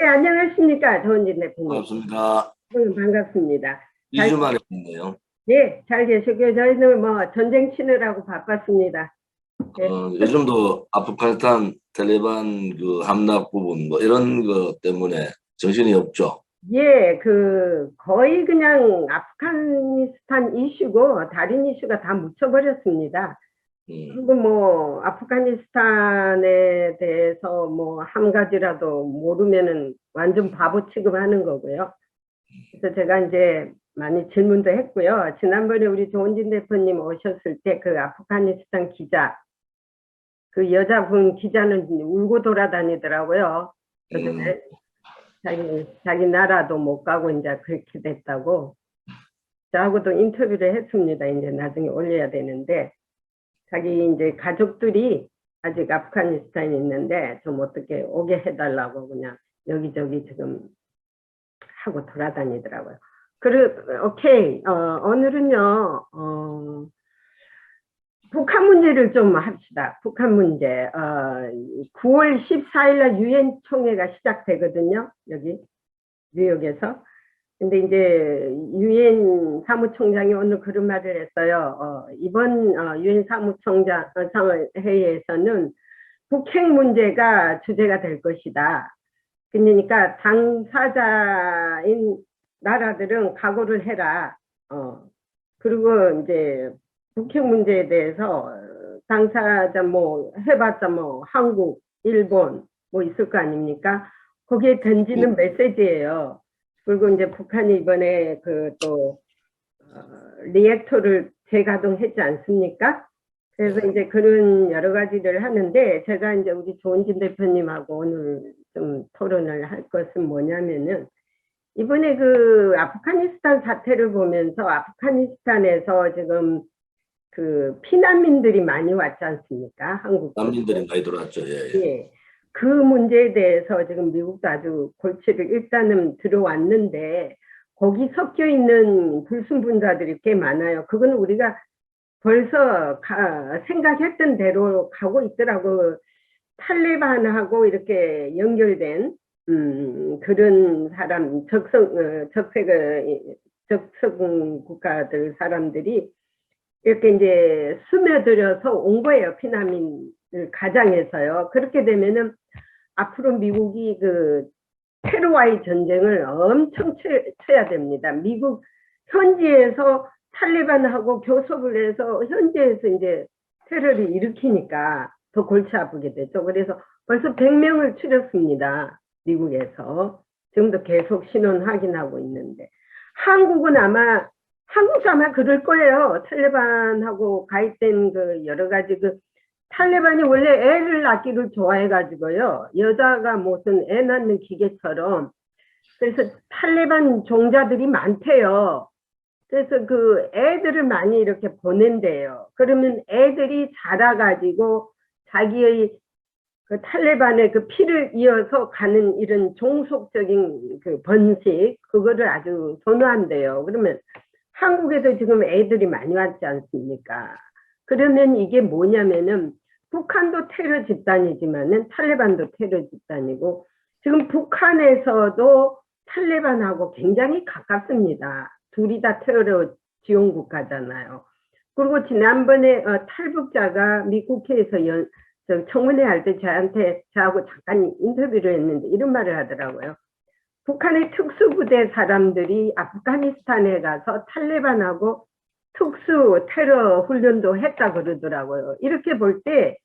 안녕하십니까. 조은진 대표님. 반갑습니다. 반갑습니다. 2주 만에 뵙네요. 네, 잘 계시고요. 저희는 뭐 전쟁 치느라고 바빴습니다. 네. 요즘도 아프가니스탄 탈레반 그 함락 부분 뭐 이런 거 때문에 정신이 없죠. 예, 거의 그냥 아프가니스탄 이슈고 다른 이슈가 다 묻혀버렸습니다. 그리고 뭐 아프가니스탄에 대해서 뭐 한 가지라도 모르면은 완전 바보 취급하는 거고요. 그래서 제가 이제 많이 질문도 했고요. 지난번에 우리 조은진 대표님 오셨을 때 그 아프가니스탄 기자, 그 여자분 기자는 울고 돌아다니더라고요. 자기 나라도 못 가고 이제 그렇게 됐다고. 저하고도 인터뷰를 했습니다. 이제 나중에 올려야 되는데, 자기 이제 가족들이 아직 아프가니스탄에 있는데 좀 어떻게 오게 해달라고 그냥 여기저기 지금 하고 돌아다니더라고요. 오케이. 오늘은요, 북한 문제를 좀 합시다. 북한 문제. 9월 14일 날 유엔 총회가 시작되거든요. 여기 뉴욕에서. 근데 이제 유엔 사무총장이 오늘 그런 말을 했어요. 이번 유엔 사무총장 회의에서는 북핵 문제가 주제가 될 것이다. 그러니까 당사자인 나라들은 각오를 해라. 그리고 이제 북핵 문제에 대해서 당사자 뭐 해봤자 뭐 한국, 일본 뭐 있을 거 아닙니까? 거기에 던지는 메시지예요. 그리고 이제 북한이 이번에 또 리액터를 재가동했지 않습니까? 그래서 이제 그런 여러 가지를 하는데, 제가 이제 우리 조은진 대표님하고 오늘 좀 토론을 할 것은 뭐냐면은, 이번에 그 아프가니스탄 사태를 보면서 아프가니스탄에서 지금 그 피난민들이 많이 왔지 않습니까? 한국 난민들이 많이 들어왔죠. 예. 예. 그 문제에 대해서 지금 미국도 아주 골치를 일단은 들어왔는데, 거기 섞여 있는 불순분자들이 꽤 많아요. 그건 우리가 벌써 생각했던 대로 가고 있더라고. 탈레반하고 이렇게 연결된 그런 사람, 적성 국가들 사람들이 이렇게 이제 스며들어서 온 거예요. 피난민을 가장해서요. 그렇게 되면은 앞으로 미국이 그 테러와의 전쟁을 엄청 쳐야 됩니다. 미국 현지에서 탈레반하고 교섭을 해서 현지에서 이제 테러를 일으키니까 더 골치 아프게 되죠. 그래서 벌써 100명을 추렸습니다. 미국에서. 지금도 계속 신원 확인하고 있는데. 한국도 아마 그럴 거예요. 탈레반하고 가입된 그 여러 가지 탈레반이 원래 애를 낳기를 좋아해가지고요. 여자가 무슨 애 낳는 기계처럼. 그래서 탈레반 종자들이 많대요. 그래서 그 애들을 많이 이렇게 보낸대요. 그러면 애들이 자라가지고 자기의 그 탈레반의 그 피를 이어서 가는 이런 종속적인 그 번식, 그거를 아주 선호한대요. 그러면 한국에도 지금 애들이 많이 왔지 않습니까? 그러면 이게 뭐냐면은 북한도 테러 집단이지만은 탈레반도 테러 집단이고, 지금 북한에서도 탈레반하고 굉장히 가깝습니다. 둘이 다 테러 지원 국가잖아요. 그리고 지난번에 탈북자가 미 국회에서 청문회 할 때 저하고 잠깐 인터뷰를 했는데 이런 말을 하더라고요. 북한의 특수부대 사람들이 아프가니스탄에 가서 탈레반하고 특수 테러 훈련도 했다 그러더라고요. 이렇게 볼 때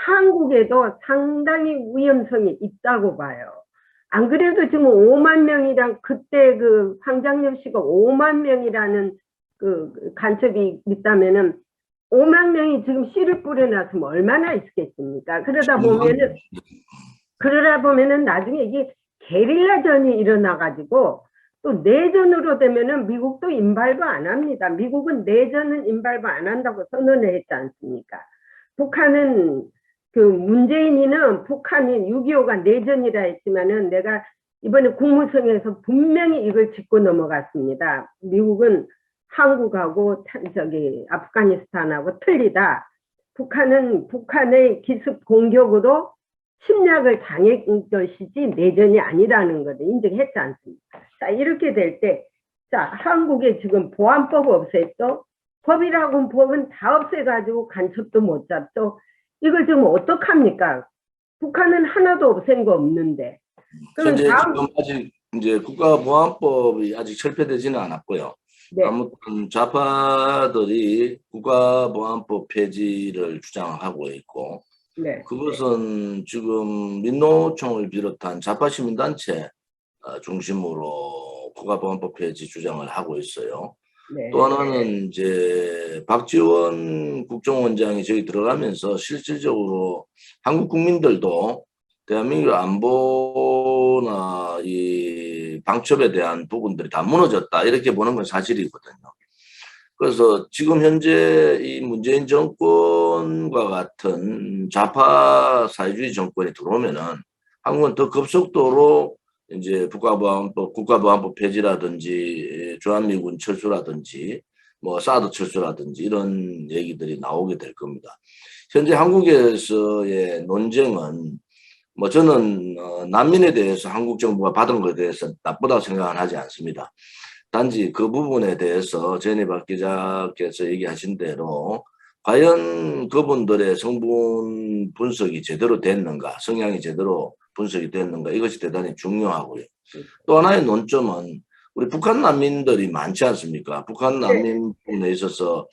한국에도 상당히 위험성이 있다고 봐요. 안 그래도 지금 5만 명이랑 그때 그 황장엽 씨가 5만 명이라는 그 간첩이 있다면은 5만 명이 지금 씨를 뿌려놨으면 얼마나 있겠습니까? 그러다 보면은 나중에 이게 게릴라전이 일어나가지고 또 내전으로 되면은 미국도 임발부 안 합니다. 미국은 내전은 임발부 안 한다고 선언을 했지 않습니까? 북한은 문재인이는 북한이 6.25가 내전이라 했지만은 내가 이번에 국무성에서 분명히 이걸 짚고 넘어갔습니다. 미국은 한국하고 아프가니스탄하고 틀리다. 북한은 북한의 기습 공격으로 침략을 당한 것이지 내전이 아니라는 것을 인정했지 않습니까? 자, 이렇게 될 때, 자, 한국에 지금 보안법 없앴죠? 법이라고 법은 다 없애가지고 간첩도 못 잡죠? 이걸 지금 어떡합니까? 북한은 하나도 없앤 거 없는데. 그럼 현재 다음, 지금 아직 이제 국가보안법이 아직 철폐되지는 않았고요. 네, 아무튼 좌파들이 국가보안법 폐지를 주장하고 있고, 네, 그것은 지금 민노총을 비롯한 좌파 시민단체 중심으로 국가보안법 폐지 주장을 하고 있어요. 또 네, 하나는 이제 박지원 국정원장이 저기 들어가면서 실질적으로 한국 국민들도 대한민국 안보나 이 방첩에 대한 부분들이 다 무너졌다 이렇게 보는 건 사실이거든요. 그래서 지금 현재 이 문재인 정권과 같은 좌파 사회주의 정권이 들어오면은 한국은 더 급속도로 이제 국가보안법 폐지라든지 주한미군 철수라든지 뭐 사드 철수라든지 이런 얘기들이 나오게 될 겁니다. 현재 한국에서의 논쟁은 뭐 저는 난민에 대해서 한국 정부가 받은 것에 대해서 나쁘다고 생각은 하지 않습니다. 단지 그 부분에 대해서 전에 박 기자께서 얘기하신 대로 과연 그분들의 성분 분석이 제대로 됐는가, 성향이 제대로 분석이 됐는가, 이것이 대단히 중요하고요. 또 하나의 논점은 우리 북한 난민들이 많지 않습니까? 북한 난민 부분에 있어서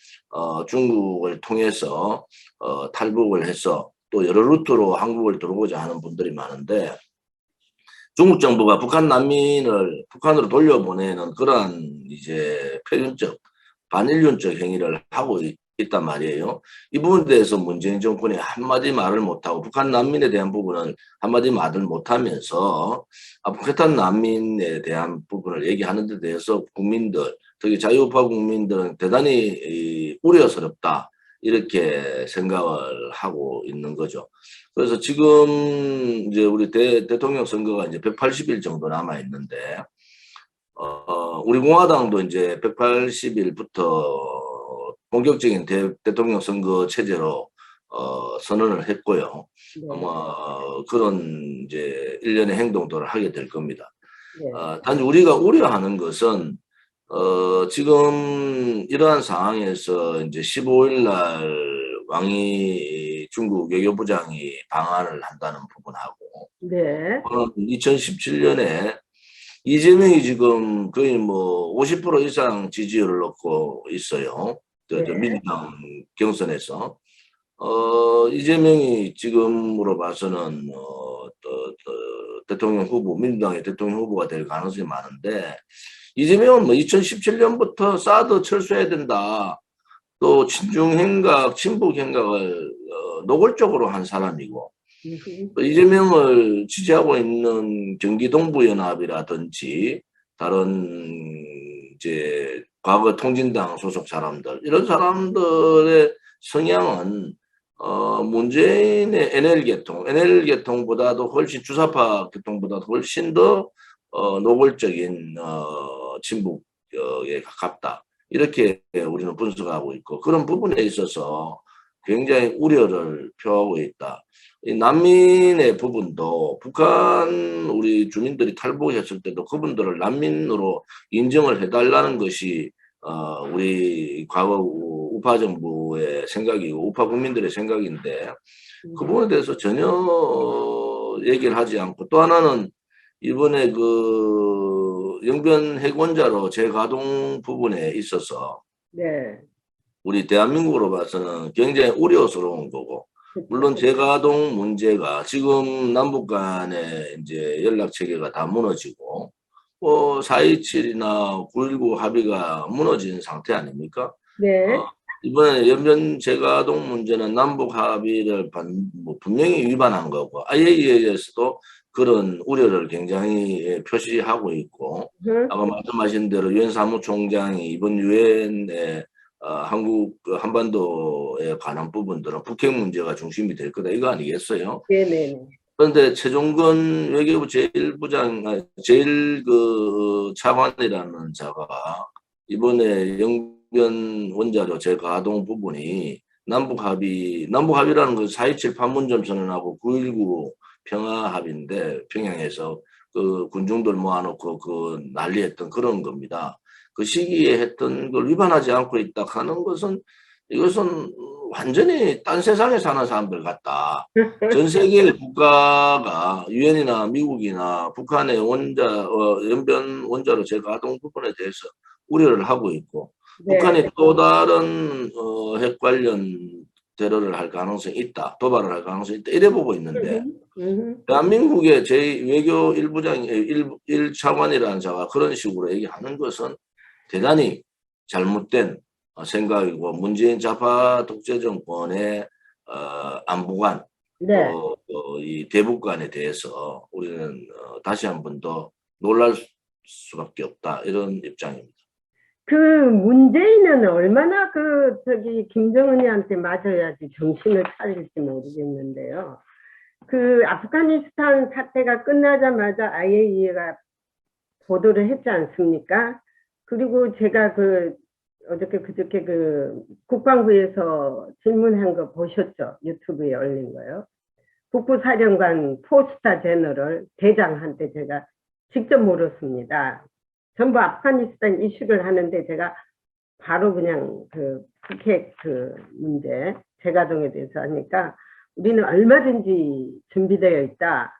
중국을 통해서 탈북을 해서 또 여러 루트로 한국을 들어오고자 하는 분들이 많은데, 중국 정부가 북한 난민을 북한으로 돌려보내는 그러한 이제 표현적 반인륜적 행위를 하고 있단 말이에요. 이 부분에 대해서 문재인 정권이 한마디 말을 못하고 북한 난민에 대한 부분은 한마디 말을 못하면서 북한 난민에 대한 부분을 얘기하는 데 대해서 국민들, 특히 자유우파 국민들은 대단히 우려스럽다 이렇게 생각을 하고 있는 거죠. 그래서 지금 이제 우리 대통령 선거가 이제 180일 정도 남아 있는데, 우리 공화당도 이제 180일부터 본격적인 대통령 선거 체제로 선언을 했고요. 네, 아마 그런 이제 일련의 행동들을 하게 될 겁니다. 네, 단지 우리가 우려하는 것은 지금 이러한 상황에서 이제 15일 날 왕이 중국 외교부장이 방한을 한다는 부분하고 네, 2017년에 이재명이 지금 거의 뭐 50% 이상 지지율을 얻고 있어요. 네, 저 민주당 경선에서. 이재명이 지금으로 봐서는 대통령 후보, 민주당의 대통령 후보가 될 가능성이 많은데, 이재명은 뭐 2017년부터 사드 철수해야 된다. 또 친중행각, 친북행각을 노골적으로 한 사람이고, 또 이재명을 지지하고 있는 경기동부연합이라든지 다른 이제 과거 통진당 소속 사람들, 이런 사람들의 성향은 문재인의 NL계통보다도 훨씬 주사파 계통보다도 훨씬 더 노골적인 친북에 가깝다. 이렇게 우리는 분석하고 있고, 그런 부분에 있어서 굉장히 우려를 표하고 있다. 이 난민의 부분도 북한 우리 주민들이 탈북했을 때도 그분들을 난민으로 인정을 해달라는 것이 우리 과거 우파 정부의 생각이고 우파 국민들의 생각인데, 그 부분에 대해서 전혀 얘기를 하지 않고, 또 하나는 이번에 그 영변 핵원자로 재가동 부분에 있어서 네, 우리 대한민국으로 봐서는 굉장히 우려스러운 거고, 물론 재가동 문제가 지금 남북 간의 이제 연락 체계가 다 무너지고, 4.27이나 9.19 합의가 무너진 상태 아닙니까? 네, 이번에 연변 재가동 문제는 남북 합의를 뭐 분명히 위반한 거고, IAEA에서도 그런 우려를 굉장히 표시하고 있고, 아까 말씀하신 대로 유엔 사무총장이 이번 유엔에 한국 한반도에 관한 부분들은 북핵 문제가 중심이 될 거다 이거 아니겠어요? 네, 네, 그런데 최종근 외교부 제일 그 차관이라는 자가 이번에 영변 원자로 재가동 부분이 남북 합의라는 건 4.27 판문점 선언하고 9.19 평화합의인데 평양에서 그 군중들 모아놓고 그 난리했던 그런 겁니다. 그 시기에 했던 걸 위반하지 않고 있다 하는 것은 이것은 완전히 딴 세상에 사는 사람들 같다. 전 세계 국가가 유엔이나 미국이나 북한의 연변 원자로 재가동 부분에 대해서 우려를 하고 있고 네. 북한이 또 다른 핵 관련 테러를 할 가능성이 있다. 도발을 할 가능성이 있다. 이래 보고 있는데 대한민국의 제 외교 1차관이라는 자가 그런 식으로 얘기하는 것은 대단히 잘못된 생각이고 문재인 좌파 독재 정권의 안보관 네. 이 대북관에 대해서 우리는 다시 한 번 더 놀랄 수밖에 없다 이런 입장입니다. 그 문재인은 얼마나 김정은이한테 맞아야지 정신을 차릴지 모르겠는데요. 그 아프가니스탄 사태가 끝나자마자 IAEA가 보도를 했지 않습니까? 그리고 제가 어저께 그저께 국방부에서 질문한 거 보셨죠? 유튜브에 올린 거요. 북부사령관 포스타 제너럴 대장한테 제가 직접 물었습니다. 전부 아프가니스탄 이슈를 하는데 제가 바로 그냥 북핵 문제, 재가동에 대해서 하니까 우리는 얼마든지 준비되어 있다.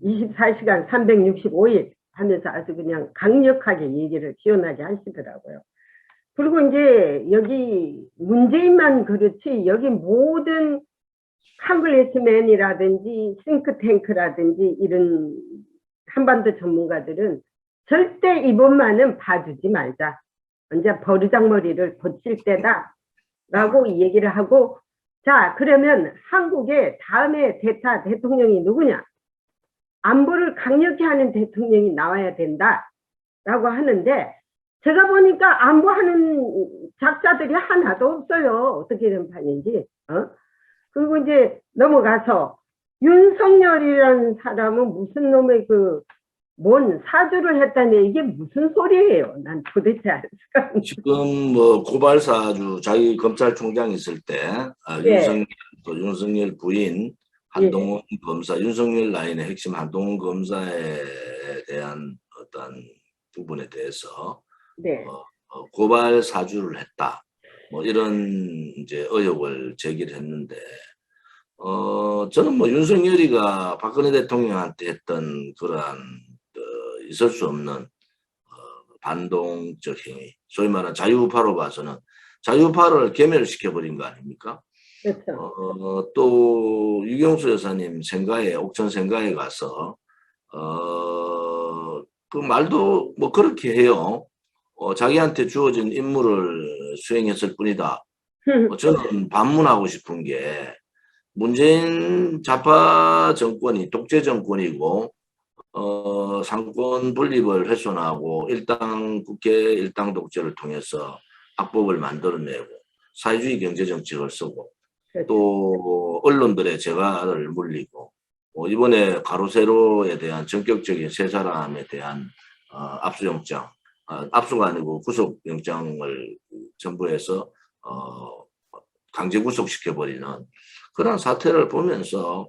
24시간 365일 하면서 아주 그냥 강력하게 얘기를 시원하게 하시더라고요. 그리고 이제 여기 문재인만 그렇지 여기 모든 컨그레스맨이라든지 싱크탱크라든지 이런 한반도 전문가들은 절대 이번만은 봐주지 말자. 이제 버르장머리를 고칠 때다. 라고 얘기를 하고 자 그러면 한국의 다음에 대통령이 누구냐? 안보를 강력히 하는 대통령이 나와야 된다. 라고 하는데 제가 보니까 안보하는 작자들이 하나도 없어요. 어떻게 된 판인지. 그리고 이제 넘어가서 윤석열이라는 사람은 무슨 놈의 뭔 사주를 했다니 이게 무슨 소리예요? 난 도대체 알 수가 없는. 지금 고발 사주 자기 검찰총장 있을 때 예. 윤석열 부인 한동훈 검사, 윤석열 라인의 핵심 한동훈 검사에 대한 어떤 부분에 대해서 네. 고발 사주를 했다. 이런 이제 의혹을 제기를 했는데 저는 윤석열이가 박근혜 대통령한테 했던 그러한 있을 수 없는 반동적 행위, 소위 말하는 자유우파로 봐서는 자유우파를 괴멸시켜버린 거 아닙니까? 그렇죠. 또 유경수 여사님 옥천 생가에 가서 그 말도 그렇게 해요. 자기한테 주어진 임무를 수행했을 뿐이다. 저는 반문하고 싶은 게 문재인 좌파 정권이 독재 정권이고 상권 분립을 훼손하고 국회 일당 독재를 통해서 악법을 만들어내고 사회주의 경제 정책을 쓰고 또 언론들의 재갈을 물리고 이번에 가로세로에 대한 전격적인 세 사람에 대한 압수영장, 압수가 아니고 구속영장을 전부해서 강제 구속시켜버리는 그런 사태를 보면서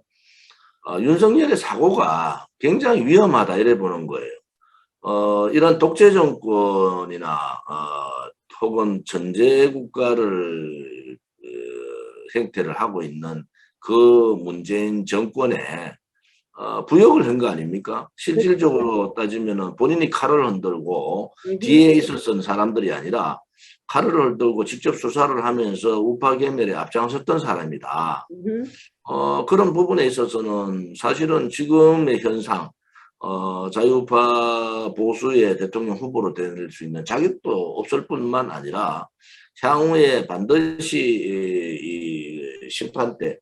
윤석열의 사고가 굉장히 위험하다 이래 보는 거예요. 이런 독재 정권이나 혹은 전제 국가를 행태를 하고 있는 그 문재인 정권에 부역을 한 거 아닙니까? 실질적으로 따지면은 본인이 칼을 흔들고 뒤에 있었던 사람들이 아니라 칼을 흔들고 직접 수사를 하면서 우파 괴멸에 앞장섰던 사람이다. 그런 부분에 있어서는 사실은 지금의 현상, 자유우파 보수의 대통령 후보로 될 수 있는 자격도 없을 뿐만 아니라 향후에 반드시 이 심판대,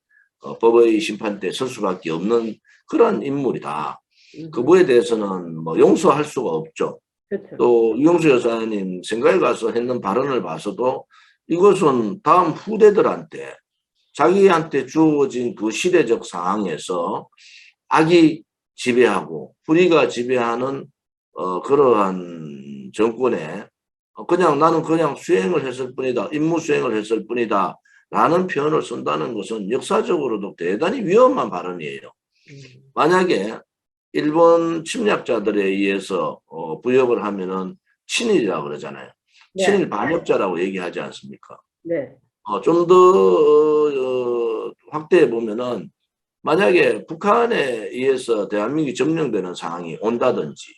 법의 심판대에 설 수밖에 없는 그런 인물이다. 그거에 대해서는 용서할 수가 없죠. 그렇죠. 또 유경수 여사님 생가에 가서 했는 발언을 봐서도 이것은 다음 후대들한테 자기한테 주어진 그 시대적 상황에서 악이 지배하고 불의가 지배하는 그러한 정권에 나는 그냥 수행을 했을 뿐이다. 임무 수행을 했을 뿐이다. 라는 표현을 쓴다는 것은 역사적으로도 대단히 위험한 발언이에요. 만약에 일본 침략자들에 의해서 부역을 하면은 친일이라고 그러잖아요. 네. 친일 반역자라고 얘기하지 않습니까? 네. 좀 더 확대해 보면은 만약에 북한에 의해서 대한민국이 점령되는 상황이 온다든지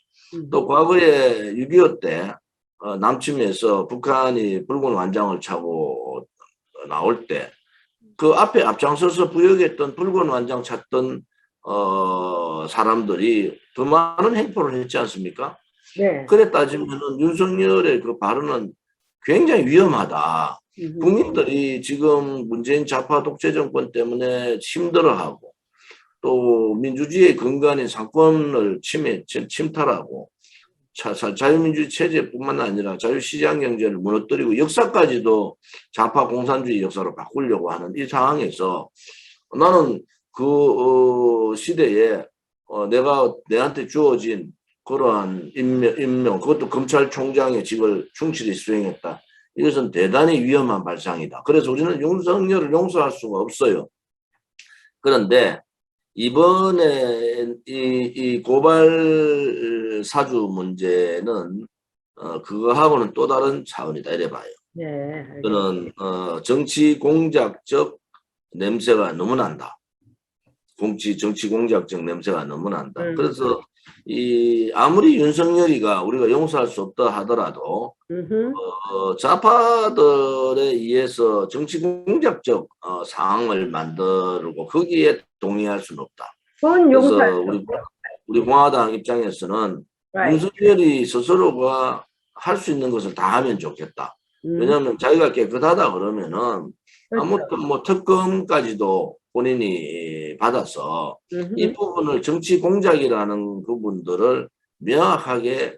또 과거에 6.25 때 남침에서 북한이 붉은 완장을 차고 나올 때 그 앞에 앞장서서 부역했던 붉은 완장 찾던 사람들이 더 많은 행포를 했지 않습니까? 네. 그래 따지면은 윤석열의 그 발언은 굉장히 위험하다. 국민들이 지금 문재인 좌파 독재 정권 때문에 힘들어하고 또 민주주의의 근간인 상권을 침탈하고 자유민주주의 체제뿐만 아니라 자유시장 경제를 무너뜨리고 역사까지도 좌파 공산주의 역사로 바꾸려고 하는 이 상황에서 나는 그 시대에 내한테 주어진 그러한 임명, 그것도 검찰총장의 직을 충실히 수행했다. 이것은 대단히 위험한 발상이다. 그래서 우리는 윤석열을 용서할 수가 없어요. 그런데 이번에 이 고발 사주 문제는 그거하고는 또 다른 차원이다 이래 봐요. 네. 저는 정치 공작적 냄새가 너무 난다. 정치 공작적 냄새가 너무 난다. 그래서 아무리 윤석열이가 우리가 용서할 수 없다 하더라도 좌파들에 의해서 정치 공작적 상황을 만들고 거기에 동의할 수는 없다. 그건 그래서 용서할 수 없죠. 우리 공화당 입장에서는 윤석열이 스스로가 할 수 있는 것을 다 하면 좋겠다. 왜냐하면 자기가 깨끗하다 그러면은 아무튼 뭐 특검까지도 본인이 받아서 이 부분을 정치 공작이라는 부분들을 명확하게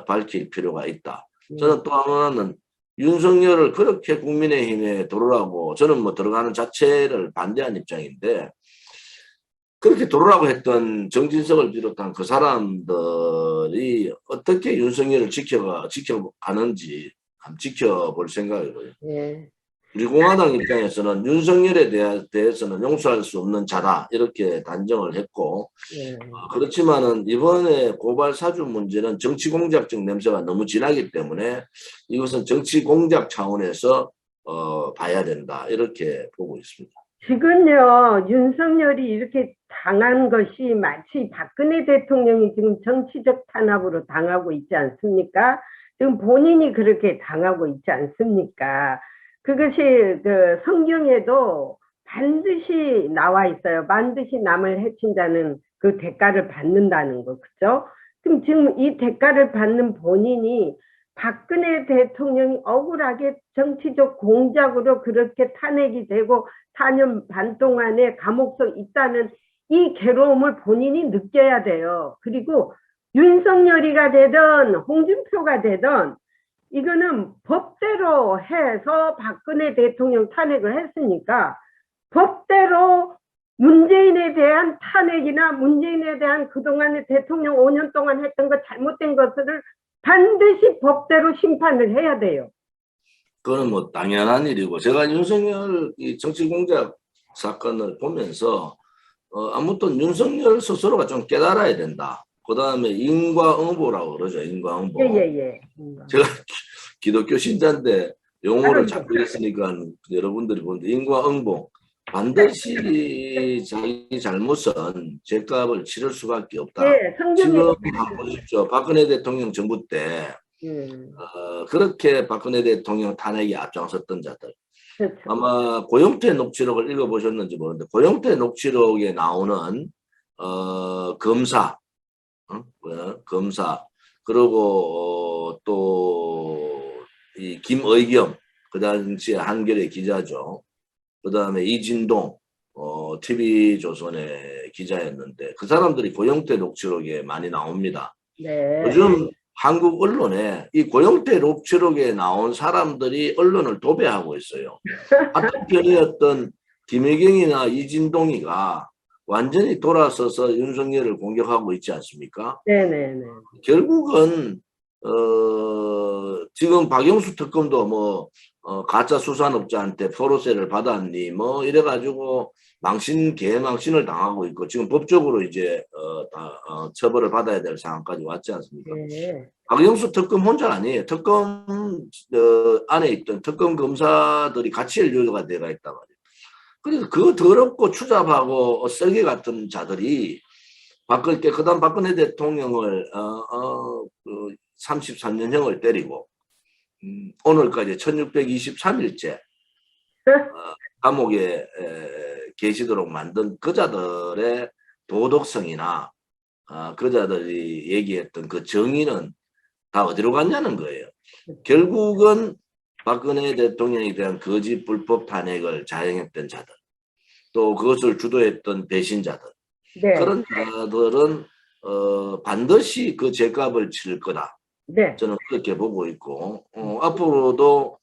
밝힐 필요가 있다. 저는 또 하나는 윤석열을 그렇게 국민의힘에 들어오라고 저는 뭐 들어가는 자체를 반대한 입장인데 그렇게 들어오라고 했던 정진석을 비롯한 그 사람들이 어떻게 윤석열을 지켜가는지 한번 지켜볼 생각이고요. 네. 우리 공화당 입장에서는 윤석열에 대해서는 용서할 수 없는 자다 이렇게 단정을 했고 그렇지만은 이번에 고발 사주 문제는 정치 공작적 냄새가 너무 진하기 때문에 이것은 정치 공작 차원에서 봐야 된다 이렇게 보고 있습니다. 지금요 윤석열이 이렇게 당한 것이 마치 박근혜 대통령이 지금 정치적 탄압으로 당하고 있지 않습니까? 지금 본인이 그렇게 당하고 있지 않습니까? 그것이 그 성경에도 반드시 나와 있어요. 반드시 남을 해친 자는 그 대가를 받는다는 거, 그죠? 그럼 지금 이 대가를 받는 본인이 박근혜 대통령이 억울하게 정치적 공작으로 그렇게 탄핵이 되고 4년 반 동안에 감옥에 있다는 이 괴로움을 본인이 느껴야 돼요. 그리고 윤석열이가 되든 홍준표가 되든 이거는 법대로 해서 박근혜 대통령 탄핵을 했으니까 법대로 문재인에 대한 탄핵이나 문재인에 대한 그동안의 대통령 5년 동안 했던 것 잘못된 것을 반드시 법대로 심판을 해야 돼요. 그거는 뭐 당연한 일이고 제가 윤석열 이 정치 공작 사건을 보면서 아무튼 윤석열 스스로가 좀 깨달아야 된다. 그 다음에 인과응보라고 그러죠. 인과응보. 예. 제가 기독교 신자인데 용어를 자꾸 했으니까 여러분들이 보는데 인과응보. 반드시 자기 잘못은 죄값을 치를 수밖에 없다. 예, 지금 한번 보십시오. 박근혜 대통령 정부 때 그렇게 박근혜 대통령 탄핵에 앞장섰던 자들. 그렇죠. 아마 고영태 녹취록을 읽어보셨는지 모르는데 고영태 녹취록에 나오는 검사 그리고 또 이 김의겸 그 당시에 한겨레 기자죠. 그 다음에 이진동 TV조선의 기자였는데 그 사람들이 고영태 녹취록에 많이 나옵니다. 네. 요즘 한국 언론에 이 고영태 녹취록에 나온 사람들이 언론을 도배하고 있어요. 같은 편이었던 김혜경이나 이진동이가 완전히 돌아서서 윤석열을 공격하고 있지 않습니까? 네네네. 결국은 지금 박영수 특검도 뭐 가짜 수산업자한테 포로세를 받았니 뭐 이래가지고 개망신을 당하고 있고 지금 법적으로 이제 처벌을 받아야 될 상황까지 왔지 않습니까? 네. 박영수 특검 혼자 아니에요. 특검 안에 있던 특검 검사들이 같이 연루가 되어 있단 말이에요. 그래서 그 더럽고 추잡하고 썰개 같은 자들이 깨끗한 박근혜 대통령을 33년형을 때리고 오늘까지 1623일째 감옥에 계시도록 만든 그자들의 도덕성이나 그자들이 얘기했던 그 정의는 다 어디로 갔냐는 거예요. 결국은 박근혜 대통령에 대한 거짓 불법 탄핵을 자행했던 자들, 또 그것을 주도했던 배신자들, 네. 그런 자들은 반드시 그 죄값을 치를 거다. 네. 저는 그렇게 보고 있고 앞으로도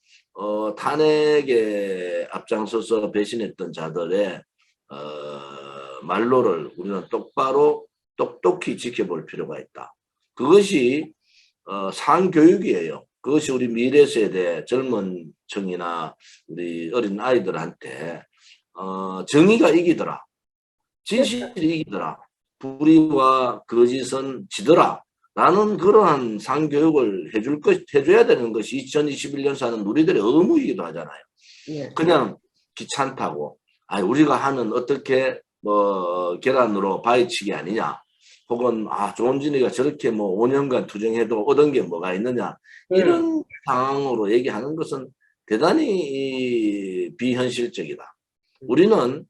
탄핵에 앞장서서 배신했던 자들의 말로를 우리는 똑똑히 지켜볼 필요가 있다. 그것이 상교육이에요. 그것이 우리 미래 세대 젊은 층이나 우리 어린 아이들한테 정의가 이기더라. 진실이 이기더라. 불의와 거짓은 지더라. 라는 그러한 상교육을 해줘야 되는 것이 2021년 사는 우리들의 의무이기도 하잖아요. 네. 그냥 귀찮다고, 우리가 하는 어떻게 계란으로 바위치기 아니냐. 혹은, 조원진이가 저렇게 5년간 투쟁해도 얻은 게 뭐가 있느냐. 이런 상황으로 얘기하는 것은 대단히 비현실적이다. 우리는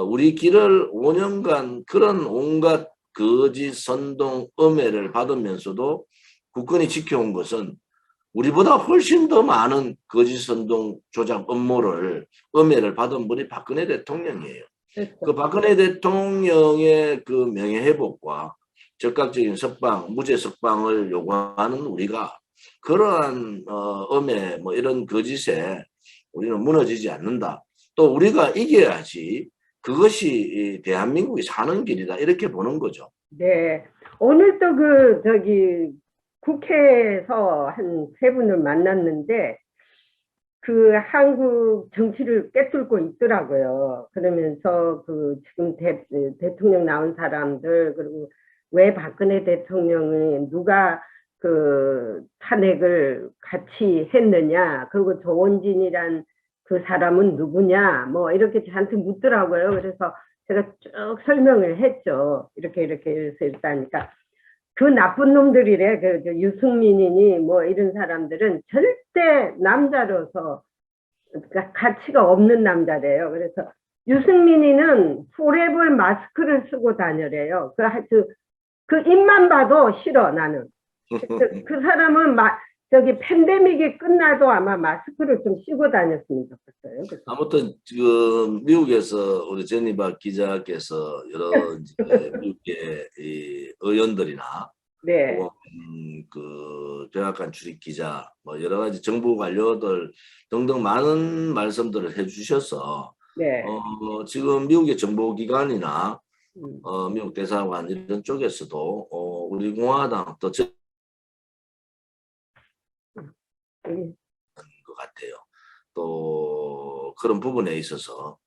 우리 길을 5년간 그런 온갖 거짓, 선동, 음해를 받으면서도 국권이 지켜온 것은 우리보다 훨씬 더 많은 거짓, 선동, 조작, 음해를 받은 분이 박근혜 대통령이에요. 그 박근혜 대통령의 그 명예회복과 즉각적인 무죄 석방을 요구하는 우리가 그러한 음해 이런 거짓에 우리는 무너지지 않는다. 또 우리가 이겨야지 그것이 대한민국이 사는 길이다. 이렇게 보는 거죠. 네. 오늘 또 국회에서 한 3분을 만났는데, 한국 정치를 꿰뚫고 있더라고요. 그러면서 지금 대통령 나온 사람들, 그리고 왜 박근혜 대통령이 누가 탄핵을 같이 했느냐, 그리고 조원진이란 그 사람은 누구냐, 이렇게 저한테 묻더라고요. 그래서 제가 쭉 설명을 했죠. 이렇게 해서 일다니까. 그 나쁜 놈들이래. 유승민이니 이런 사람들은 절대 남자로서 가치가 없는 남자래요. 그래서 유승민이는 포레벌 마스크를 쓰고 다녀래요. 그 입만 봐도 싫어, 나는. 그 사람은 팬데믹이 끝나도 아마 마스크를 좀 쓰고 다녔으면 좋겠어요. 아무튼 지금 미국에서 우리 제니바 기자께서 여러 미국의 의원들이나 네. 혹은 그 백악관 출입 기자 여러 가지 정부 관료들 등등 많은 말씀들을 해주셔서 네. 지금 미국의 정보기관이나 미국 대사관 이런 쪽에서도 우리 공화당 또 것 같아요. 또 그런 부분에 있어서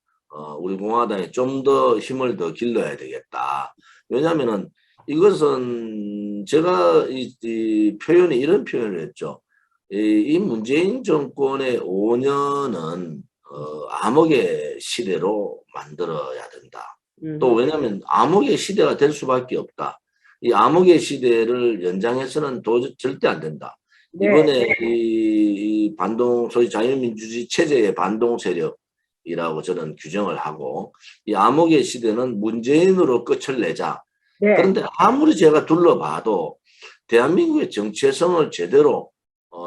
우리 공화당이 좀 더 힘을 더 길러야 되겠다. 왜냐하면은 이것은 제가 이 표현이 이런 표현을 했죠. 이 문재인 정권의 5년은 암흑의 시대로 만들어야 된다. 또 왜냐하면 암흑의 시대가 될 수밖에 없다. 이 암흑의 시대를 연장해서는 절대 안 된다. 네. 이번에 이 소위 자유민주주의 체제의 반동 세력이라고 저는 규정을 하고 이 암흑의 시대는 문재인으로 끝을 내자. 네. 그런데 아무리 제가 둘러봐도 대한민국의 정체성을 제대로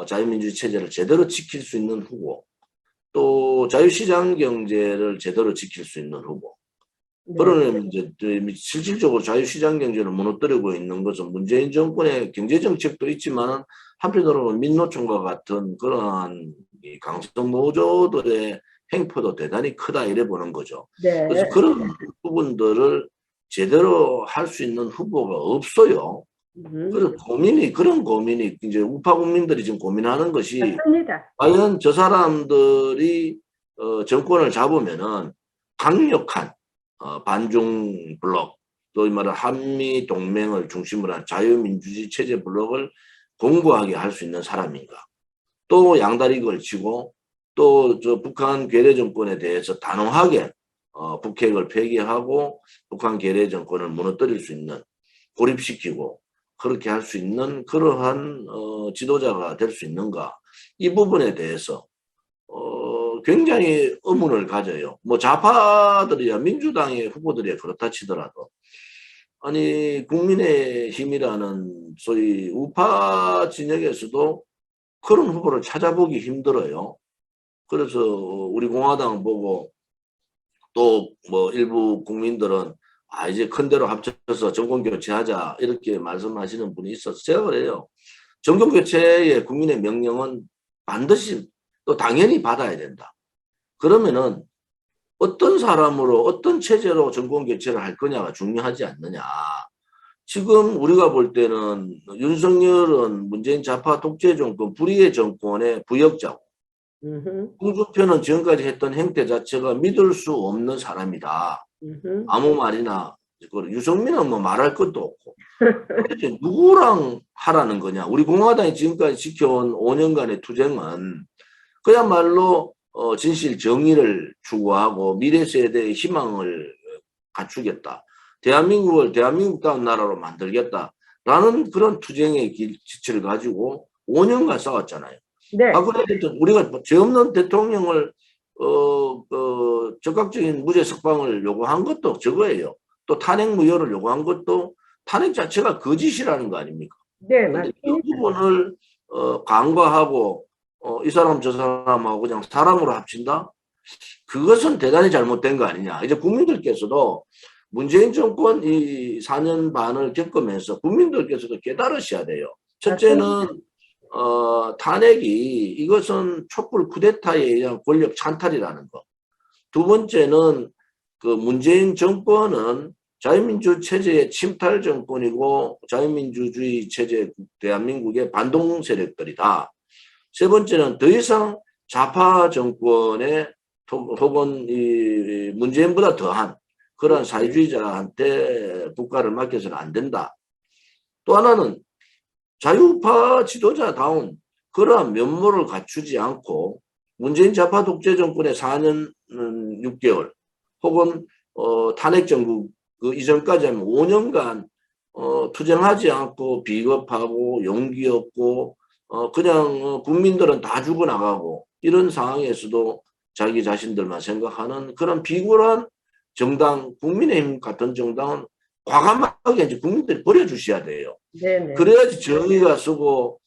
자유민주주의 체제를 제대로 지킬 수 있는 후보, 또 자유시장 경제를 제대로 지킬 수 있는 후보. 그러면 이제 실질적으로 자유시장 경제를 무너뜨리고 있는 것은 문재인 정권의 경제 정책도 있지만은 한편으로는 민노총과 같은 그러한 강성 노조들의 행포도 대단히 크다 이래 보는 거죠. 네. 그래서 그런 부분들을 제대로 할 수 있는 후보가 없어요. 그런 고민이 이제 우파 국민들이 지금 고민하는 것이 맞습니다. 과연 저 사람들이 정권을 잡으면은 강력한 반중 블록, 또 말하는 한미 동맹을 중심으로 한 자유민주주의 체제 블록을 공고하게 할 수 있는 사람인가? 또 양다리 걸치고 또 저 북한 괴뢰 정권에 대해서 단호하게 북핵을 폐기하고 북한 괴뢰 정권을 무너뜨릴 수 있는, 고립시키고 그렇게 할 수 있는 그러한 지도자가 될 수 있는가? 이 부분에 대해서 굉장히 의문을 가져요. 뭐 좌파들이야 민주당의 후보들이 그렇다 치더라도 아니 국민의힘이라는 소위 우파 진영에서도 그런 후보를 찾아보기 힘들어요. 그래서 우리 공화당 보고 또 뭐 일부 국민들은 이제 큰 데로 합쳐서 정권 교체하자 이렇게 말씀하시는 분이 있어서 제가 그래요. 정권 교체의 국민의 명령은 반드시 또 당연히 받아야 된다. 그러면은 어떤 사람으로 어떤 체제로 정권 교체를 할 거냐가 중요하지 않느냐. 지금 우리가 볼 때는 윤석열은 문재인 좌파 독재 정권 불의의 정권의 부역자고, 홍준표는 지금까지 했던 행태 자체가 믿을 수 없는 사람이다. 아무 말이나. 유승민은 뭐 말할 것도 없고. 도대체 누구랑 하라는 거냐. 우리 공화당이 지금까지 지켜온 5년간의 투쟁은 그야말로 진실 정의를 추구하고 미래 세대의 희망을 갖추겠다. 대한민국을 대한민국다운 나라로 만들겠다라는 그런 투쟁의 지치를 가지고 5년간 싸웠잖아요. 네. 그래도 우리가 죄 없는 대통령을 적극적인 무죄 석방을 요구한 것도 저거예요. 또 탄핵 무효를 요구한 것도 탄핵 자체가 거짓이라는 거 아닙니까? 네, 근데 맞습니다. 그 부분을 간과하고 이 사람 저 사람하고 그냥 사람으로 합친다? 그것은 대단히 잘못된 거 아니냐. 이제 국민들께서도 문재인 정권 이 4년 반을 겪으면서 국민들께서도 깨달으셔야 돼요. 첫째는 탄핵이 이것은 촛불 쿠데타에 의한 권력 찬탈이라는 거. 두 번째는 그 문재인 정권은 자유민주 체제의 침탈 정권이고 자유민주주의 체제 대한민국의 반동 세력들이다. 세 번째는 더 이상 좌파 정권의 혹은 이 문재인보다 더한 그런 사회주의자한테 국가를 맡겨서는 안 된다. 또 하나는 자유우파 지도자다운 그러한 면모를 갖추지 않고 문재인 좌파 독재 정권의 4년 6개월 혹은 탄핵 정국 그 이전까지 하면 5년간 투쟁하지 않고 비겁하고 용기 없고 그냥 국민들은 다 죽어나가고 이런 상황에서도 자기 자신들만 생각하는 그런 비굴한 정당, 국민의힘 같은 정당은 과감하게 이제 국민들이 버려주셔야 돼요. 네네. 그래야지 정의가 서고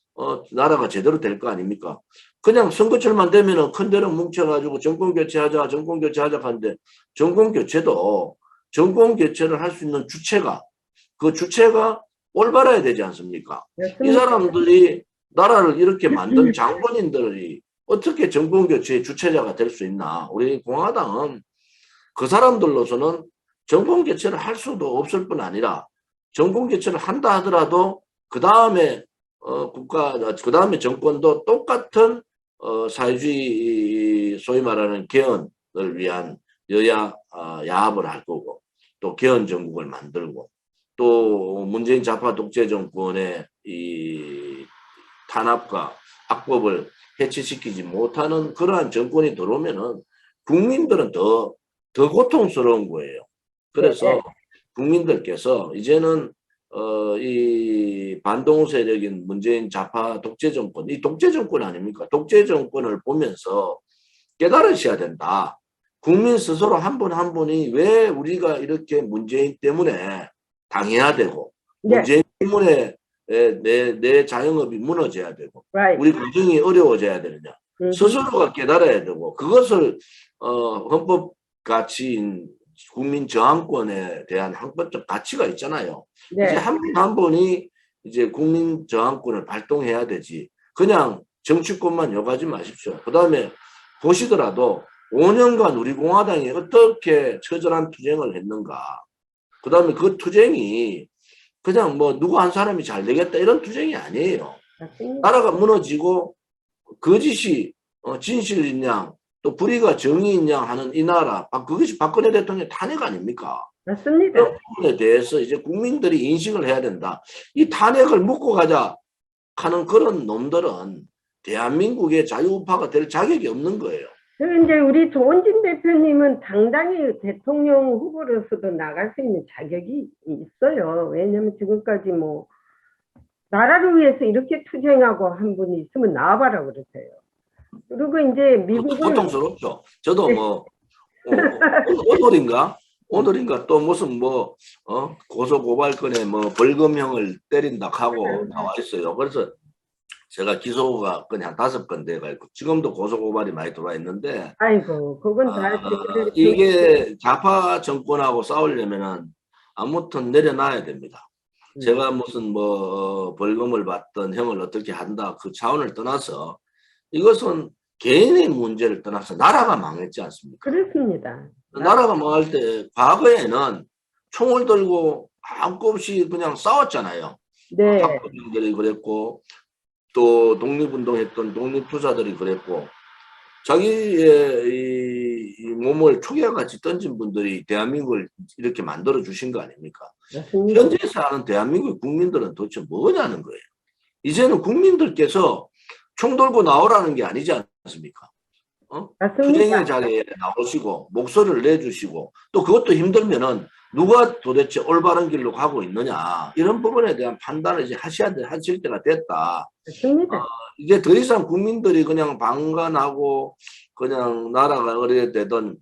나라가 제대로 될 거 아닙니까? 그냥 선거철만 되면은 큰 데로 뭉쳐가지고 정권 교체하자 하는데 정권 교체를 할 수 있는 주체가 그 주체가 올바라야 되지 않습니까? 맞습니다. 이 사람들이 나라를 이렇게 만든 장본인들이 어떻게 정권 교체의 주체자가 될 수 있나? 우리 공화당은 그 사람들로서는 정권 교체를 할 수도 없을 뿐 아니라 정권 교체를 한다 하더라도 그 다음에 그 다음에 정권도 똑같은 사회주의 소위 말하는 개헌을 위한 여야 야합을 할 거고 또 개헌 정국을 만들고 또 문재인 좌파 독재 정권의 이 탄압과 악법을 해체시키지 못하는 그러한 정권이 들어오면은 국민들은 더 고통스러운 거예요. 그래서 국민들께서 이제는 이 반동 세력인 문재인 좌파 독재 정권, 이 독재 정권 아닙니까? 독재 정권을 보면서 깨달으셔야 된다. 국민 스스로 한 분 한 분이 왜 우리가 이렇게 문재인 때문에 당해야 되고 문재인 때문에 내 자영업이 무너져야 되고 우리 가정이 어려워져야 되느냐. 스스로가 깨달아야 되고 그것을 헌법 가치인 국민 저항권에 대한 헌법적 가치가 있잖아요. 네. 이제 한 분 한 분이 이제 국민 저항권을 발동해야 되지. 그냥 정치권만 요구하지 마십시오. 그 다음에 보시더라도 5년간 우리 공화당이 어떻게 처절한 투쟁을 했는가. 그 다음에 그 투쟁이 그냥 뭐 누구 한 사람이 잘 되겠다 이런 투쟁이 아니에요. 맞습니다. 나라가 무너지고 거짓이 진실인 양, 또 불의가 정의인 양 하는 이 나라, 그것이 박근혜 대통령 탄핵 아닙니까? 맞습니다. 그런 부분에 대해서 이제 국민들이 인식을 해야 된다. 이 탄핵을 묻고 가자 하는 그런 놈들은 대한민국의 자유우파가 될 자격이 없는 거예요. 그리고 이제 우리 조원진 대표님은 당당히 대통령 후보로서도 나갈 수 있는 자격이 있어요. 왜냐면 지금까지 뭐 나라를 위해서 이렇게 투쟁하고 한 분이 있으면 나와봐라 그러세요. 그리고 이제 미국은 고통스럽죠. 저도 뭐 오늘인가 또 무슨 뭐 고소고발건에 뭐 벌금형을 때린다 하고 나와 있어요. 그래서 제가 기소가 그냥 5건 돼가지고 지금도 고소고발이 많이 들어와 있는데, 아이고 그건 다 이게 좌파 정권하고 싸우려면은 아무튼 내려놔야 됩니다. 제가 무슨 뭐 벌금을 받든 형을 어떻게 한다 그 차원을 떠나서 이것은 개인의 문제를 떠나서 나라가 망했지 않습니까? 그렇습니다. 나라가 망할 때 과거에는 총을 들고 아무 없이 그냥 싸웠잖아요. 네. 학부모들이 그랬고 또 독립운동했던 독립투사들이 그랬고 자기의 이 몸을 초계같이 던진 분들이 대한민국을 이렇게 만들어 주신 거 아닙니까? 맞습니다. 현재 사는 대한민국 국민들은 도대체 뭐냐는 거예요. 이제는 국민들께서 총 들고 나오라는 게 아니지 않습니까? 투쟁의 자리에 나오시고 목소리를 내주시고 또 그것도 힘들면은 누가 도대체 올바른 길로 가고 있느냐 이런 부분에 대한 판단을 이제 하실 때가 됐다. 맞습니다. 이제 더 이상 국민들이 그냥 방관하고 그냥 나라가 어떻게 되든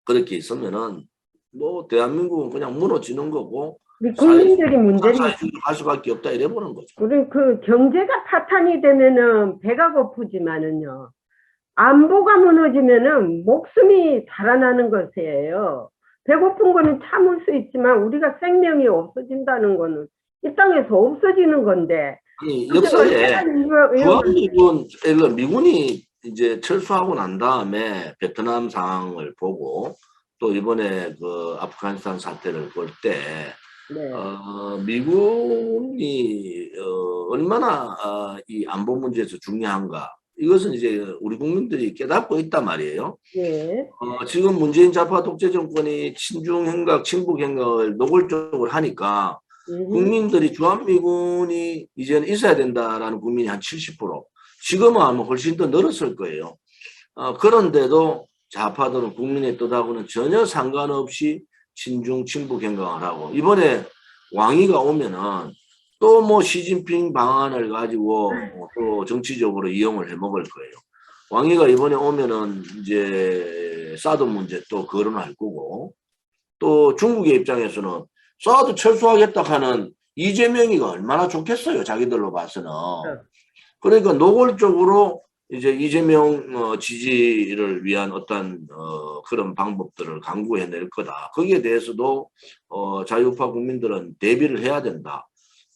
그렇게 있으면은 뭐 대한민국은 그냥 무너지는 거고 국민들이 문제는 사회주의로 갈 수밖에 없다 이래 보는 거죠. 우리 그 경제가 파탄이 되면은 배가 고프지만은요. 안보가 무너지면은 목숨이 달아나는 것이에요. 배고픈 거는 참을 수 있지만 우리가 생명이 없어진다는 거는 이 땅에서 없어지는 건데. 아니, 역사에 주한미군, 미군이 이제 철수하고 난 다음에 베트남 상황을 보고 또 이번에 그 아프가니스탄 사태를 볼 때 네. 미군이 얼마나 이 안보 문제에서 중요한가 이것은 이제 우리 국민들이 깨닫고 있단 말이에요. 네. 지금 문재인 좌파 독재 정권이 친중 행각, 친북 행각을 노골적으로 하니까 국민들이 주한미군이 이제는 있어야 된다라는 국민이 한 70%, 지금은 아마 훨씬 더 늘었을 거예요. 그런데도 좌파들은 국민의 뜻하고는 전혀 상관없이 친중, 친북 행각을 하고 이번에 왕위가 오면은 또 뭐 시진핑 방안을 가지고 또 정치적으로 이용을 해 먹을 거예요. 왕위가 이번에 오면은 이제 사드 문제 또 거론할 거고 또 중국의 입장에서는 사드 철수하겠다 하는 이재명이가 얼마나 좋겠어요. 자기들로 봐서는. 그러니까 노골적으로 이제 이재명 지지를 위한 어떤 그런 방법들을 강구해낼 거다. 거기에 대해서도 자유파 국민들은 대비를 해야 된다.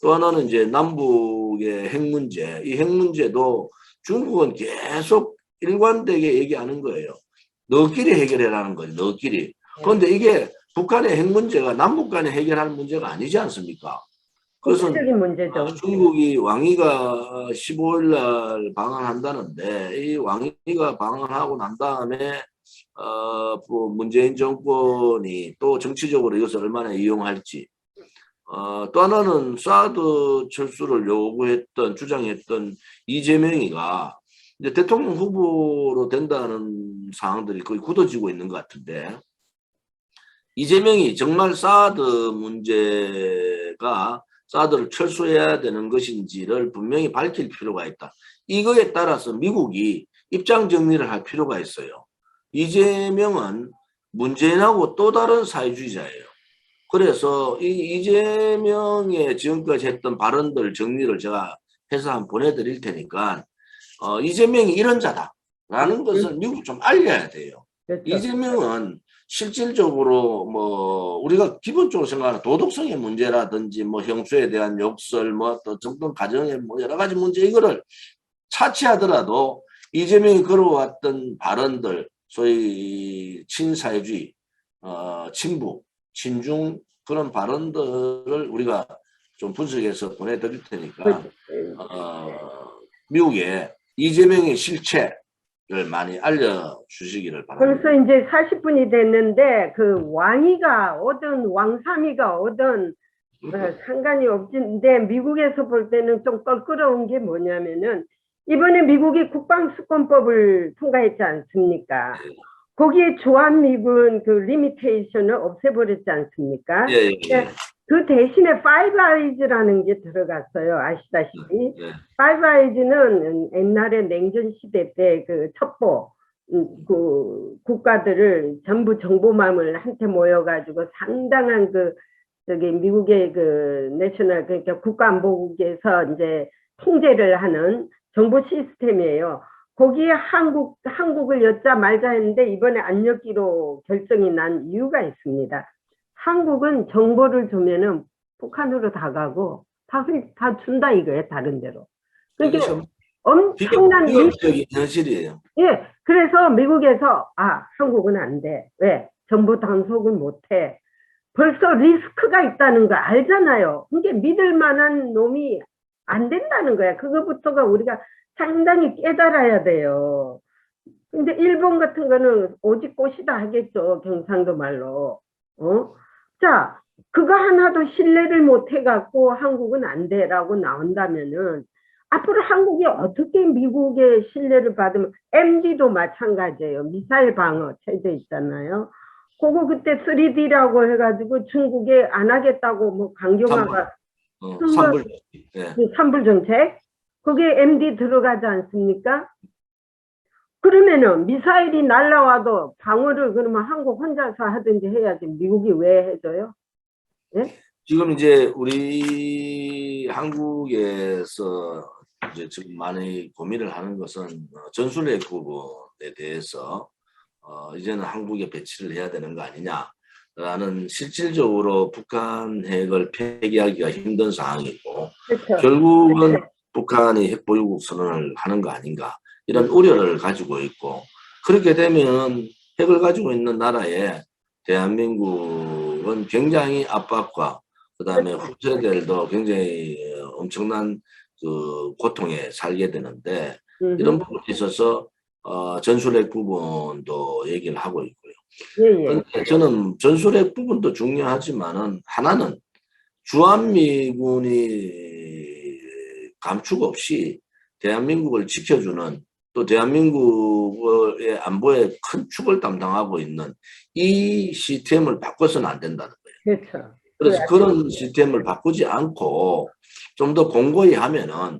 또 하나는 이제 남북의 핵 문제, 이 핵 문제도 중국은 계속 일관되게 얘기하는 거예요. 너끼리 해결해라는 거죠. 너끼리. 그런데 이게 북한의 핵 문제가 남북 간에 해결할 문제가 아니지 않습니까? 그래서 중국이 왕위가 15일 날 방한한다는데 이 왕위가 방한하고 난 다음에 문재인 정권이 또 정치적으로 이것을 얼마나 이용할지 또 하나는 사드 철수를 요구했던 주장했던 이재명이가 이제 대통령 후보로 된다는 상황들이 거의 굳어지고 있는 것 같은데 이재명이 정말 사드 문제가 사드를 철수해야 되는 것인지를 분명히 밝힐 필요가 있다. 이거에 따라서 미국이 입장 정리를 할 필요가 있어요. 이재명은 문재인하고 또 다른 사회주의자예요. 그래서 이 이재명의 지금까지 했던 발언들 정리를 제가 해서 한번 보내드릴 테니까 이재명이 이런 자다라는 것을 미국 좀 알려야 돼요. 그렇죠. 이재명은 실질적으로 뭐 우리가 기본적으로 생각하는 도덕성의 문제라든지 뭐 형수에 대한 욕설 뭐 또 정권 가정의 뭐 여러 가지 문제 이거를 차치하더라도 이재명이 걸어왔던 발언들 소위 친사회주의 친북 친중 그런 발언들을 우리가 좀 분석해서 보내드릴 테니까 미국에 이재명의 실체를 많이 알려주시기를 바랍니다. 벌써 이제 40분이 됐는데 그 왕이가 오든 왕삼이가 오든 상관이 없는데 미국에서 볼 때는 좀 껄끄러운 게 뭐냐면은 이번에 미국이 국방수권법을 통과했지 않습니까? 거기에 주한미군 그 리미테이션을 없애버렸지 않습니까? 예. 그 대신에 파이브 아이즈라는 게 들어갔어요. 아시다시피. 예. 파이브 아이즈는 옛날에 냉전 시대 때 그 첩보 그 국가들을 전부 정보망을 한테 모여가지고 상당한 그 저기 미국의 그 내셔널 그러니까 국가안보국에서 이제 통제를 하는 정보 시스템이에요. 거기에 한국을 엿자 말자 했는데 이번에 안 엿기로 결정이 난 이유가 있습니다. 한국은 정보를 주면은 북한으로 다 가고 다 준다 이거예요. 다른 데로. 그러니까 엄청난 비극적인 현실이에요. 예, 그래서 미국에서 한국은 안 돼. 왜? 정보 단속을 못 해. 벌써 리스크가 있다는 거 알잖아요. 그게 믿을 만한 놈이 안 된다는 거야. 그거부터가 우리가 상당히 깨달아야 돼요. 근데 일본 같은 거는 오직 꽃이다 하겠죠. 경상도 말로. 자, 그거 하나도 신뢰를 못 해갖고 한국은 안 돼라고 나온다면은 앞으로 한국이 어떻게 미국의 신뢰를 받으면 MD도 마찬가지예요. 미사일 방어 체제 있잖아요. 그거 그때 3D라고 해가지고 중국에 안 하겠다고 뭐 강경화가 산불 정책 그게 MD 들어가지 않습니까? 그러면은 미사일이 날라와도 방어를 그러면 한국 혼자서 하든지 해야지 미국이 왜 해줘요? 예? 지금 이제 우리 한국에서 이제 지금 많이 고민을 하는 것은 전술핵 부분에 대해서 이제는 한국에 배치를 해야 되는 거 아니냐라는 실질적으로 북한 핵을 폐기하기가 힘든 상황이고 그렇죠. 결국은 북한이 핵보유국 선언을 하는 거 아닌가 이런 우려를 가지고 있고 그렇게 되면 핵을 가지고 있는 나라에 대한민국은 굉장히 압박과 그다음에 후세들도 굉장히 엄청난 그 고통에 살게 되는데 이런 부분에 있어서 전술핵 부분도 얘기를 하고 있고요. 그런데 저는 전술핵 부분도 중요하지만은 하나는 주한미군이 감축 없이 대한민국을 지켜주는 또 대한민국의 안보에 큰 축을 담당하고 있는 이 시스템을 바꿔서는 안 된다는 거예요. 그렇죠. 그래서 그런 시스템을 바꾸지 않고 좀 더 공고히 하면은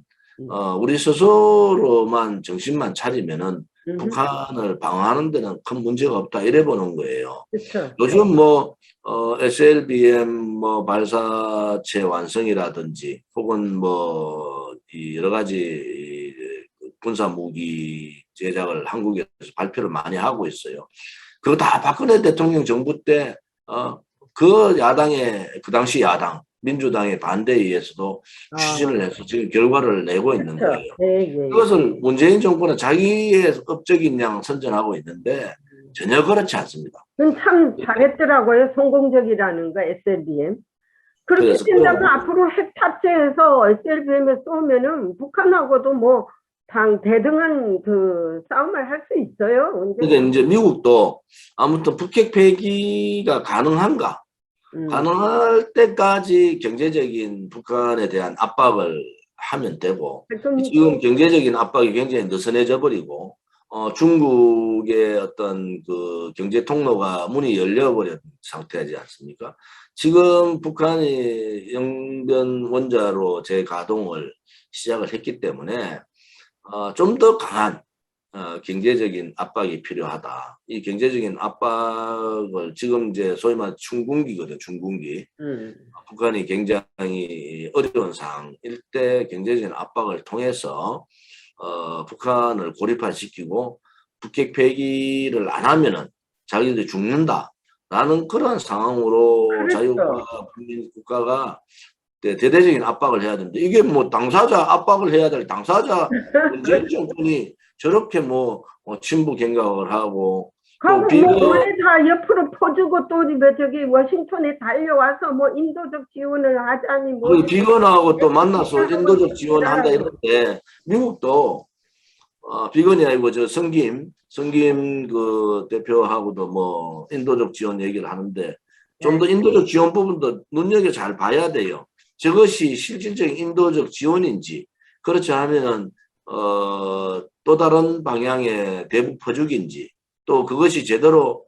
우리 스스로만 정신만 차리면은 북한을 방어하는 데는 큰 문제가 없다 이래 보는 거예요. 그쵸. 요즘 뭐 SLBM 뭐 발사체 완성이라든지 혹은 뭐 이 여러 가지 군사 무기 제작을 한국에서 발표를 많이 하고 있어요. 그거 다 박근혜 대통령 정부 때 그 야당의 그 당시 야당 민주당의 반대에 의해서도 추진을 해서 지금 결과를 내고 있는 거예요. 그것을 문재인 정권은 자기의 업적인 양 선전하고 있는데 전혀 그렇지 않습니다. 참 잘했더라고요. 성공적이라는 거 SLBM. 그렇게 된다면 앞으로 핵 탑재해서 SLBM에 쏘면은 북한하고도 뭐 대등한 그 싸움을 할 수 있어요. 근데 이제 미국도 아무튼 북핵 폐기가 가능한가? 가능할 때까지 경제적인 북한에 대한 압박을 하면 되고 지금 경제적인 압박이 굉장히 느슨해져 버리고 중국의 어떤 그 경제 통로가 문이 열려버린 상태지 않습니까? 지금 북한이 영변 원자로 재가동을 시작을 했기 때문에 좀 더 강한 경제적인 압박이 필요하다. 이 경제적인 압박을 지금 이제 소위 말해 중군기거든, 중군기. 북한이 굉장히 어려운 상황일 때 경제적인 압박을 통해서 북한을 고립화시키고 북핵 폐기를 안 하면은 자기들이 죽는다라는 그런 상황으로 자유국가 국가가 대대적인 압박을 해야 되는데 이게 뭐 당사자 압박을 해야 될 당사자 문재인 정권이 저렇게 뭐 친부 경각을 하고 그거 비건 다 옆으로 퍼주고 또 저기 워싱턴에 달려와서 뭐 인도적 지원을 하자니 뭐 그 비건하고 또 만나서 하고 인도적 지원한다 있더라고요. 이런데 미국도 비건이 아니고 저 성김 그 대표하고도 뭐 인도적 지원 얘기를 하는데 좀 더 네. 인도적 지원 부분도 눈여겨 잘 봐야 돼요. 저것이 실질적인 인도적 지원인지 그렇지 하면은 또 다른 방향의 대북 퍼주기인지 또 그것이 제대로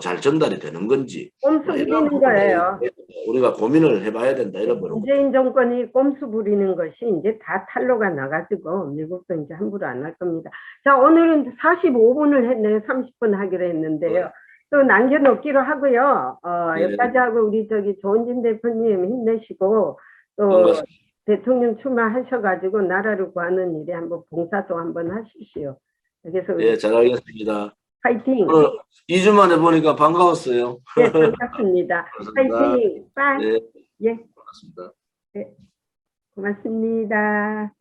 잘 전달이 되는 건지 꼼수 이러한 부리는 부분에 거예요. 우리가 고민을 해봐야 된다 이런 거는 문재인 정권이 꼼수 부리는 것이 이제 다 탄로가 나가지고 미국도 이제 함부로 안 할 겁니다. 자, 오늘은 45분을 했네요. 30분 하기로 했는데요. 또 남겨놓기로 하고요. 네, 여기까지 하고 우리 저기 조은진 대표님 힘내시고 또 반갑습니다. 대통령 출마하셔가지고 나라를 구하는 일에 한번 봉사도 한번 하십시오. 그래서 우리 예, 잘하겠습니다. 파이팅! 오늘 2주 만에 보니까 반가웠어요. 네, 반갑습니다. 반갑습니다. 파이팅! 빠이! 네, 예, 반갑습니다. 네, 고맙습니다.